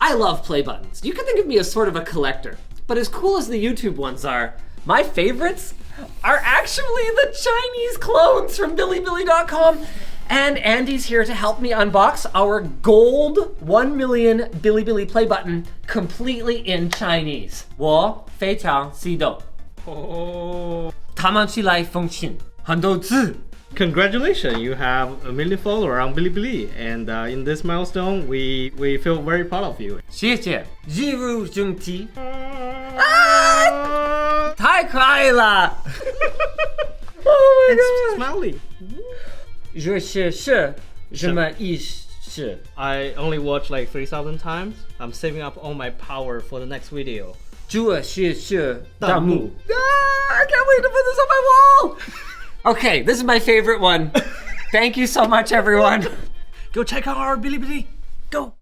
I love play buttons. You can think of me as sort of a collector. But as cool as the YouTube ones are, my favorites are actually the Chinese clones from Bilibili.com. And Andy's here to help me unbox our gold 1 million Bilibili play button completely in Chinese. 我非常激动。他们起来风情，很多字。 Congratulations, you have a million followers on Bilibili, and in this milestone, we feel very proud of you. 谢谢，一如正题。啊，太可爱了！Oh my It's god！ smiley. 这是什么意思？ I only watched like 3,000 times. I'm saving up all my power for the next video. 这是弹幕。I can't wait to put this on my wall! Okay, this is my favorite one. Thank you so much, everyone. Go check out our Bilibili. Go.